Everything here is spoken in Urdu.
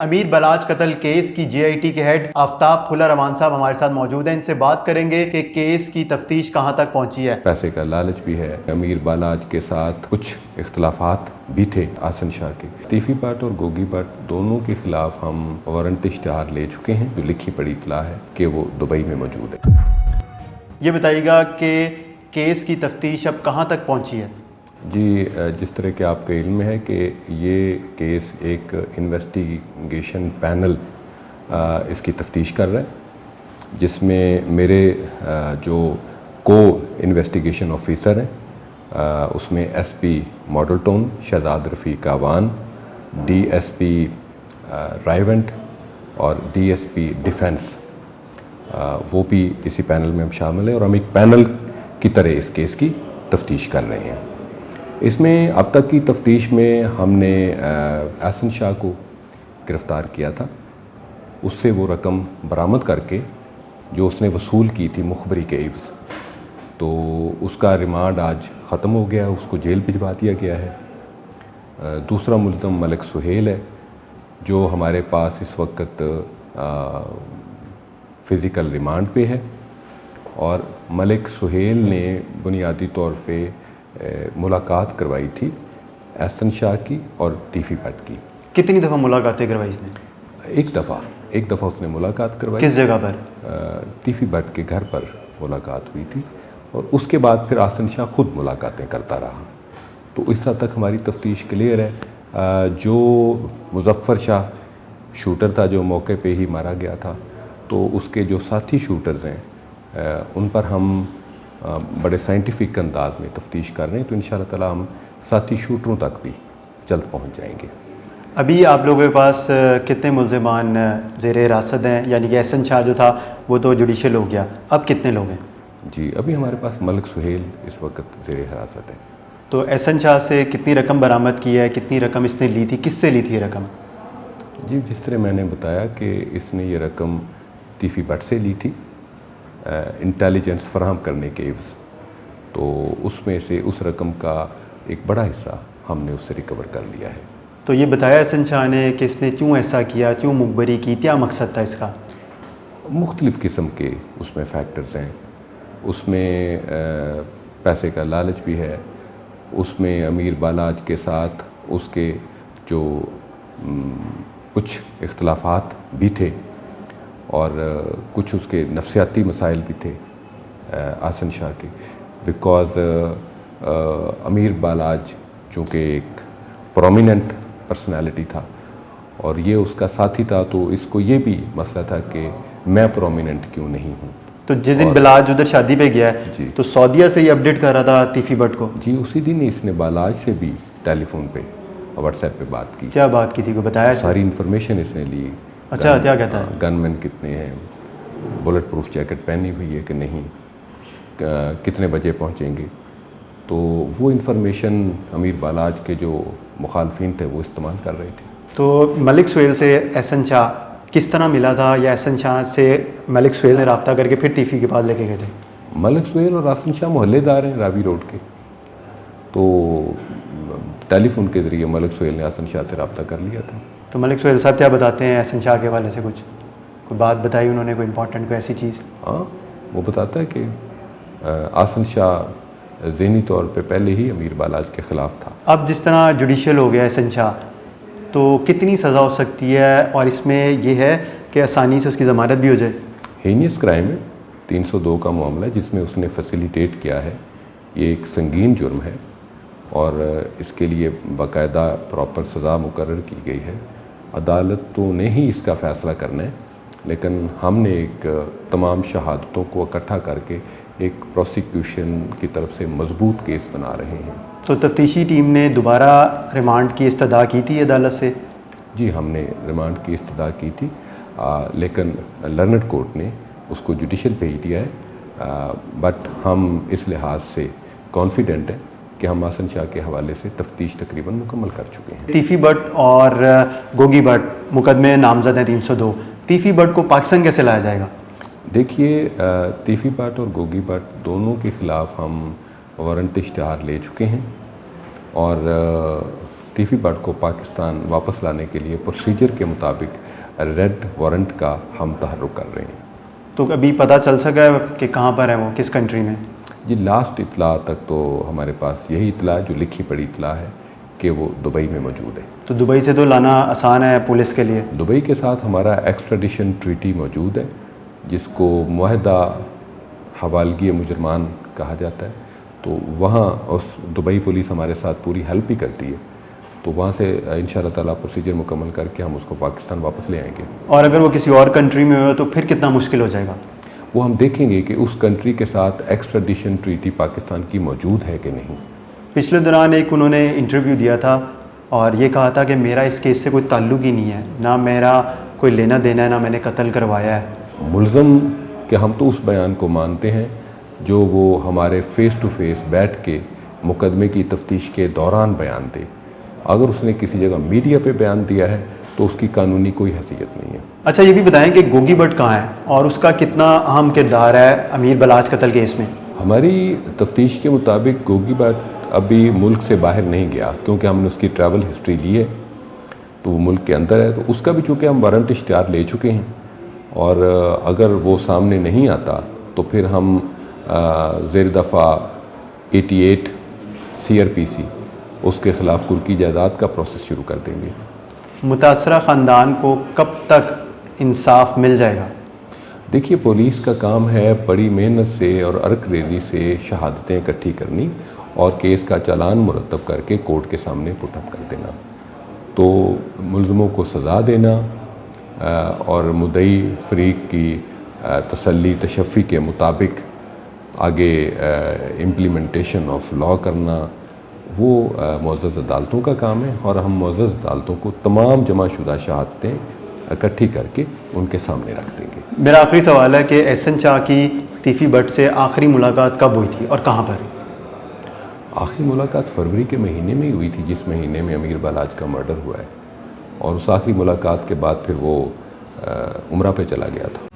امیر بلاج قتل کیس کی جے آئی ٹی کے ہیڈ آفتاب پھلا رحمان صاحب ہمارے ساتھ موجود ہیں. ان سے بات کریں گے کہ کیس کی تفتیش کہاں تک پہنچی ہے. پیسے کا لالچ بھی ہے. امیر بالاج کے ساتھ کچھ اختلافات بھی تھے آسن شاہ کے. تیفی بٹ اور گوگی بٹ دونوں کے خلاف ہم وارنٹ اشتہار لے چکے ہیں. جو لکھی پڑھی اطلاع ہے کہ وہ دبئی میں موجود ہے. یہ بتائیے گا کہ کیس کی تفتیش اب کہاں تک پہنچی ہے. جی، جس طرح کہ آپ کا علم میں ہے کہ یہ کیس ایک انویسٹیگیشن پینل اس کی تفتیش کر رہا ہے، جس میں میرے جو کو انویسٹیگیشن آفیسر ہیں اس میں S P Model Town Shahzad Rafiq Awan, D S P Raiwind اور ڈی ایس پی ڈیفنس، وہ بھی اسی پینل میں ہم شامل ہیں اور ہم ایک پینل کی طرح اس کیس کی تفتیش کر رہے ہیں. اس میں اب تک کی تفتیش میں ہم نے احسن شاہ کو گرفتار کیا تھا. اس سے وہ رقم برآمد کر کے جو اس نے وصول کی تھی مخبری کے عوض، تو اس کا ریمانڈ آج ختم ہو گیا. اس کو جیل بھجوا دیا گیا ہے. دوسرا ملزم ملک سہیل ہے جو ہمارے پاس اس وقت فزیکل ریمانڈ پہ ہے، اور ملک سہیل نے بنیادی طور پہ ملاقات کروائی تھی احسن شاہ کی اور تیفی بٹ کی. کتنی دفعہ ملاقاتیں کروائی اس نے؟ ایک دفعہ اس نے ملاقات کروائی. کس جگہ پر؟ تیفی بٹ کے گھر پر ملاقات ہوئی تھی، اور اس کے بعد پھر احسن شاہ خود ملاقاتیں کرتا رہا. تو اس حد تک ہماری تفتیش کلیئر ہے. جو مظفر شاہ شوٹر تھا جو موقع پہ ہی مارا گیا تھا، تو اس کے جو ساتھی شوٹرز ہیں ان پر ہم بڑے سائنٹیفک انداز میں تفتیش کر رہے ہیں. تو انشاءاللہ تعالی ہم ساتھی شوٹروں تک بھی جلد پہنچ جائیں گے. ابھی آپ لوگوں کے پاس کتنے ملزمان زیر حراست ہیں؟ یعنی کہ احسن شاہ جو تھا وہ تو جوڈیشل ہو گیا، اب کتنے لوگ ہیں؟ جی، ابھی ہمارے پاس ملک سہیل اس وقت زیر حراست ہے. تو احسن شاہ سے کتنی رقم برآمد کی ہے؟ کتنی رقم اس نے لی تھی؟ کس سے لی تھی یہ رقم؟ جی، جس طرح میں نے بتایا کہ اس نے یہ رقم تیفی بٹ سے لی تھی انٹیلیجنس فراہم کرنے کے عوض. تو اس میں سے اس رقم کا ایک بڑا حصہ ہم نے اس سے ریکور کر لیا ہے. تو یہ بتایا احسن شاہ نے کہ اس نے کیوں ایسا کیا، کیوں مخبری کی، کیا مقصد تھا اس کا؟ مختلف قسم کے اس میں فیکٹرز ہیں. اس میں پیسے کا لالچ بھی ہے. اس میں امیر بالاج کے ساتھ اس کے جو کچھ اختلافات بھی تھے، اور کچھ اس کے نفسیاتی مسائل بھی تھے احسن شاہ کے. بیکاز امیر بالاج چونکہ ایک پرومیننٹ پرسنالٹی تھا اور یہ اس کا ساتھی تھا، تو اس کو یہ بھی مسئلہ تھا کہ میں پرومیننٹ کیوں نہیں ہوں. تو جس دن بلاج ادھر شادی پہ گیا ہے جی، تو سعودیہ سے ہی اپڈیٹ کر رہا تھا تیفی بٹ کو؟ جی، اسی دن اس نے بالاج سے بھی ٹیلی فون پہ واٹس ایپ پہ بات کی. کیا بات کی تھی؟ کو بتایا؟ ساری انفارمیشن اس نے لی. اچھا، کیا کہتا ہے؟ گن مین کتنے ہیں، بلٹ پروف جیکٹ پہنی ہوئی ہے کہ نہیں، کتنے بجے پہنچیں گے. تو وہ انفارمیشن امیر بالاج کے جو مخالفین تھے وہ استعمال کر رہے تھے. تو ملک سہیل سے احسن شاہ کس طرح ملا تھا، یا احسن شاہ سے ملک سہیل نے رابطہ کر کے پھر تیفی کے پاس لے کے گئے تھے؟ ملک سہیل اور احسن شاہ محلے دار ہیں راوی روڈ کے. تو ٹیلی فون کے ذریعے ملک سہیل نے احسن شاہ سے رابطہ کر لیا تھا. تو ملک سہیل صاحب کیا بتاتے ہیں احسن شاہ کے حوالے سے؟ کوئی بات بتائی انہوں نے، کوئی امپورٹنٹ کوئی ایسی چیز؟ ہاں، وہ بتاتا ہے کہ احسن شاہ ذہنی طور پہ پہلے ہی امیر بالاج کے خلاف تھا. اب جس طرح جوڈیشل ہو گیا احسن شاہ، تو کتنی سزا ہو سکتی ہے؟ اور اس میں یہ ہے کہ آسانی سے اس کی ضمانت بھی ہو جائے؟ ہینیس کرائم ہے، 302 کا معاملہ ہے جس میں اس نے فیسیلیٹیٹ کیا ہے. یہ ایک سنگین جرم ہے اور اس کے لیے باقاعدہ پراپر سزا مقرر کی گئی ہے. عدالت تو نے ہی اس کا فیصلہ کرنا ہے، لیکن ہم نے ایک تمام شہادتوں کو اکٹھا کر کے ایک پروسیکیوشن کی طرف سے مضبوط کیس بنا رہے ہیں. تو تفتیشی ٹیم نے دوبارہ ریمانڈ کی استدعا کی تھی عدالت سے؟ جی، ہم نے ریمانڈ کی استدعا کی تھی، لیکن لرنڈ کورٹ نے اس کو جوڈیشل بھیج دیا ہے. بٹ ہم اس لحاظ سے کانفیڈنٹ ہیں کہ ہم احسن شاہ کے حوالے سے تفتیش تقریباً مکمل کر چکے ہیں. تیفی بٹ اور گوگی بٹ مقدمے نامزد ہیں 302. تیفی بٹ کو پاکستان کیسے لایا جائے گا؟ دیکھیے، تیفی بٹ اور گوگی بٹ دونوں کے خلاف ہم وارنٹ اشتہار لے چکے ہیں، اور ٹیفی بٹ کو پاکستان واپس لانے کے لیے پروسیجر کے مطابق ریڈ وارنٹ کا ہم تحرک کر رہے ہیں۔ تو ابھی پتہ چل سکا ہے کہ کہاں پر ہے وہ، کس کنٹری میں؟ جی لاسٹ اطلاع تک تو ہمارے پاس یہی اطلاع جو لکھی پڑھی اطلاع ہے کہ وہ دبئی میں موجود ہے۔ تو دبئی سے تو لانا آسان ہے پولیس کے لیے؟ دبئی کے ساتھ ہمارا ایکسٹریڈیشن ٹریٹی موجود ہے جس کو معاہدہ حوالگی مجرمان کہا جاتا ہے، تو وہاں اس دبئی پولیس ہمارے ساتھ پوری ہیلپ بھی کرتی ہے، تو وہاں سے انشاءاللہ تعالیٰ پروسیجر مکمل کر کے ہم اس کو پاکستان واپس لے آئیں گے۔ اور اگر وہ کسی اور کنٹری میں ہو تو پھر کتنا مشکل ہو جائے گا؟ وہ ہم دیکھیں گے کہ اس کنٹری کے ساتھ ایکسٹریڈیشن ٹریٹی پاکستان کی موجود ہے کہ نہیں۔ پچھلے دوران ایک انہوں نے انٹرویو دیا تھا اور یہ کہا تھا کہ میرا اس کیس سے کوئی تعلق ہی نہیں ہے، نہ میرا کوئی لینا دینا ہے، نہ میں نے قتل کروایا ہے۔ ملزم کہ ہم تو اس بیان کو مانتے ہیں جو وہ ہمارے فیس ٹو فیس بیٹھ کے مقدمے کی تفتیش کے دوران بیان دے۔ اگر اس نے کسی جگہ میڈیا پہ بیان دیا ہے تو اس کی قانونی کوئی حیثیت نہیں ہے۔ اچھا یہ بھی بتائیں کہ گوگی بٹ کہاں ہے اور اس کا کتنا اہم کردار ہے امیر بلاچ قتل کیس میں؟ ہماری تفتیش کے مطابق گوگی بٹ ابھی ملک سے باہر نہیں گیا، کیونکہ ہم نے اس کی ٹریول ہسٹری لی ہے تو وہ ملک کے اندر ہے، تو اس کا بھی چونکہ ہم وارنٹ اشتہار لے چکے ہیں، اور اگر وہ سامنے نہیں آتا تو پھر ہم زیر دفعہ 88 CRPC اس کے خلاف کل کی جائیداد کا پروسیس شروع کر دیں گے۔ متاثرہ خاندان کو کب تک انصاف مل جائے گا؟ دیکھیے پولیس کا کام ہے بڑی محنت سے اور عرق ریزی سے شہادتیں اکٹھی کرنی اور کیس کا چالان مرتب کر کے کورٹ کے سامنے پٹ اپ کر دینا، تو ملزموں کو سزا دینا اور مدعی فریق کی تسلی تشفی کے مطابق آگے امپلیمنٹیشن آف لا کرنا، وہ معزز عدالتوں کا کام ہے، اور ہم معزز عدالتوں کو تمام جمع شدہ شہادتیں اکٹھی کر کے ان کے سامنے رکھ دیں گے۔ میرا آخری سوال ہے کہ احسن شاہ کی ٹیفی بٹ سے آخری ملاقات کب ہوئی تھی اور کہاں پر؟ آخری ملاقات فروری کے مہینے میں ہی ہوئی تھی، جس مہینے میں امیر بلاچ کا مرڈر ہوا ہے، اور اس آخری ملاقات کے بعد پھر وہ عمرہ پہ چلا گیا تھا۔